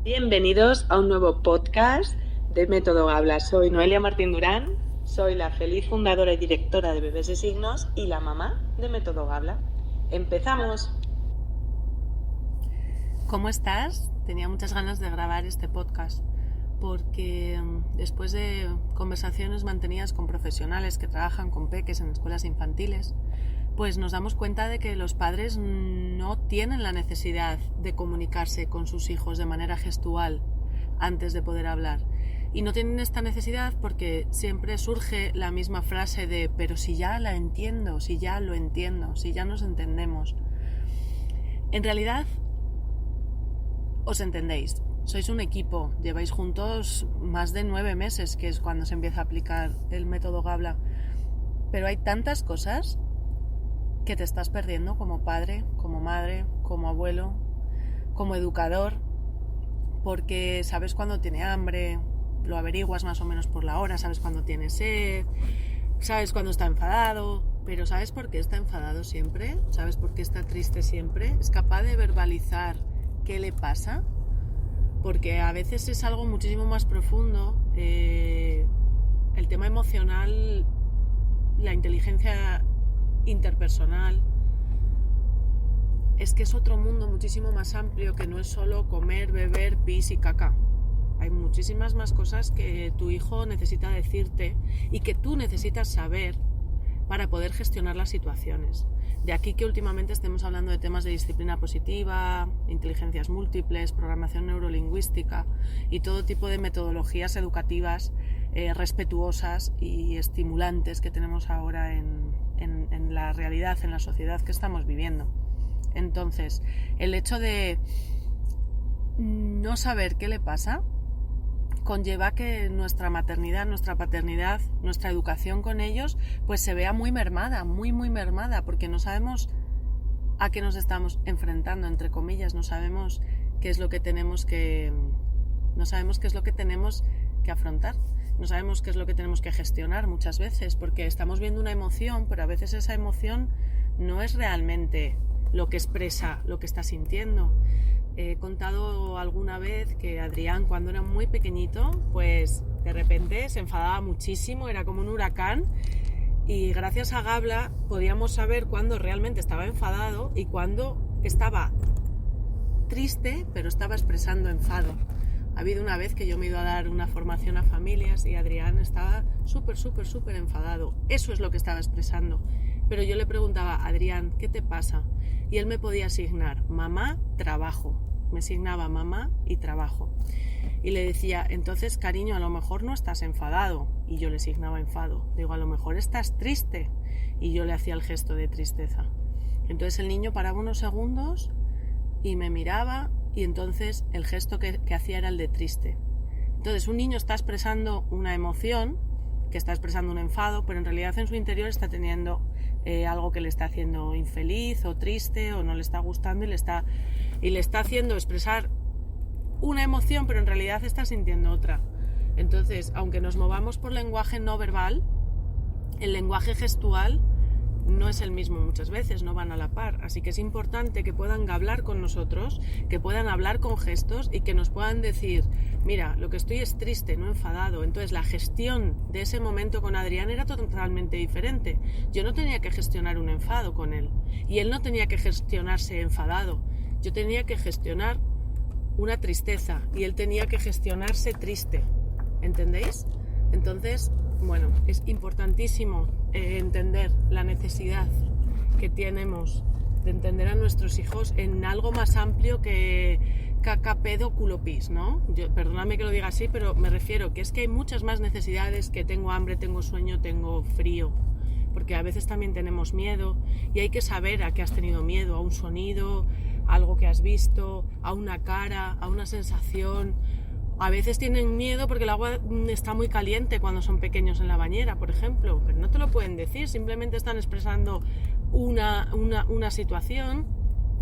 Bienvenidos a un nuevo podcast de Método Gabla. Soy Noelia Martín Durán, soy la feliz fundadora y directora de Bebés de Signos y la mamá de Método Gabla. ¡Empezamos! ¿Cómo estás? Tenía muchas ganas de grabar este podcast porque después de conversaciones mantenidas con profesionales que trabajan con peques en escuelas infantiles, pues nos damos cuenta de que los padres no tienen la necesidad de comunicarse con sus hijos de manera gestual antes de poder hablar. Y no tienen esta necesidad porque siempre surge la misma frase de pero si ya la entiendo, si ya lo entiendo, si ya nos entendemos. En realidad, os entendéis, sois un equipo, lleváis juntos más de 9 meses, que es cuando se empieza a aplicar el método Gabla, pero hay tantas cosas que te estás perdiendo como padre, como madre, como abuelo, como educador, porque sabes cuándo tiene hambre, lo averiguas más o menos por la hora, sabes cuándo tiene sed, sabes cuándo está enfadado, pero ¿sabes por qué está enfadado siempre? ¿Sabes por qué está triste siempre? ¿Es capaz de verbalizar qué le pasa? Porque a veces es algo muchísimo más profundo. El tema emocional, la inteligencia interpersonal, es que es otro mundo muchísimo más amplio que no es solo comer, beber, pis y caca. Hay muchísimas más cosas que tu hijo necesita decirte y que tú necesitas saber para poder gestionar las situaciones. De aquí que últimamente estemos hablando de temas de disciplina positiva, inteligencias múltiples, programación neurolingüística y todo tipo de metodologías educativas respetuosas y estimulantes que tenemos ahora en la realidad, en la sociedad que estamos viviendo. Entonces, el hecho de no saber qué le pasa conlleva que nuestra maternidad, nuestra paternidad, nuestra educación con ellos pues se vea muy mermada, muy mermada, porque no sabemos a qué nos estamos enfrentando, entre comillas, no sabemos qué es lo que tenemos que afrontar, no sabemos qué es lo que tenemos que gestionar muchas veces, porque estamos viendo una emoción, pero a veces esa emoción no es realmente lo que expresa lo que está sintiendo. He contado alguna vez que Adrián, cuando era muy pequeñito, pues de repente se enfadaba muchísimo, era como un huracán, y gracias a Gabla podíamos saber cuándo realmente estaba enfadado y cuándo estaba triste, pero estaba expresando enfado. Ha habido una vez que yo me he ido a dar una formación a familias y Adrián estaba súper enfadado. Eso es lo que estaba expresando. Pero yo le preguntaba, Adrián, ¿qué te pasa? Y él me podía asignar mamá, trabajo. Me asignaba mamá y trabajo. Y le decía, entonces, cariño, a lo mejor no estás enfadado. Y yo le asignaba enfado. Digo, a lo mejor estás triste. Y yo le hacía el gesto de tristeza. Entonces el niño paraba unos segundos y me miraba, y entonces el gesto que hacía era el de triste. Entonces un niño está expresando una emoción, que está expresando un enfado, pero en realidad en su interior está teniendo algo que le está haciendo infeliz o triste o no le está gustando y le está haciendo expresar una emoción, pero en realidad está sintiendo otra. Entonces, aunque nos movamos por lenguaje no verbal, el lenguaje gestual no es el mismo muchas veces, no van a la par, así que es importante que puedan hablar con nosotros, que puedan hablar con gestos y que nos puedan decir, mira, lo que estoy es triste, no enfadado. Entonces la gestión de ese momento con Adrián era totalmente diferente. Yo no tenía que gestionar un enfado con él y él no tenía que gestionarse enfadado. Yo tenía que gestionar una tristeza y él tenía que gestionarse triste, ¿entendéis? Entonces, bueno, es importantísimo entender la necesidad que tenemos de entender a nuestros hijos en algo más amplio que caca, pedo, culo, pis, ¿no? Perdóname que lo diga así, pero me refiero que es que hay muchas más necesidades, que tengo hambre, tengo sueño, tengo frío, porque a veces también tenemos miedo y hay que saber a qué has tenido miedo, a un sonido, a algo que has visto, a una cara, a una sensación. A veces tienen miedo porque el agua está muy caliente cuando son pequeños en la bañera, por ejemplo, pero no te lo pueden decir, simplemente están expresando una situación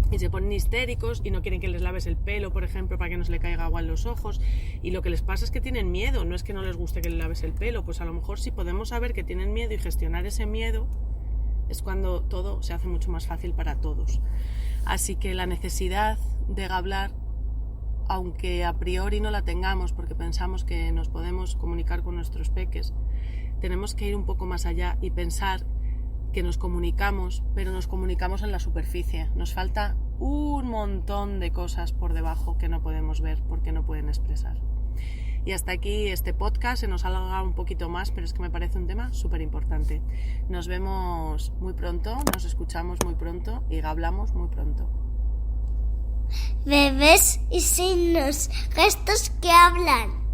y se ponen histéricos y no quieren que les laves el pelo, por ejemplo, para que no se le caiga agua en los ojos, y lo que les pasa es que tienen miedo, no es que no les guste que les laves el pelo. Pues a lo mejor si podemos saber que tienen miedo y gestionar ese miedo, es cuando todo se hace mucho más fácil para todos. Así que la necesidad de hablar aunque a priori no la tengamos porque pensamos que nos podemos comunicar con nuestros peques, tenemos que ir un poco más allá y pensar que nos comunicamos, pero nos comunicamos en la superficie. Nos falta un montón de cosas por debajo que no podemos ver porque no pueden expresar. Y hasta aquí este podcast, se nos ha alargado un poquito más, pero es que me parece un tema súper importante. Nos vemos muy pronto, nos escuchamos muy pronto y hablamos muy pronto. Bebés y signos, gestos que hablan.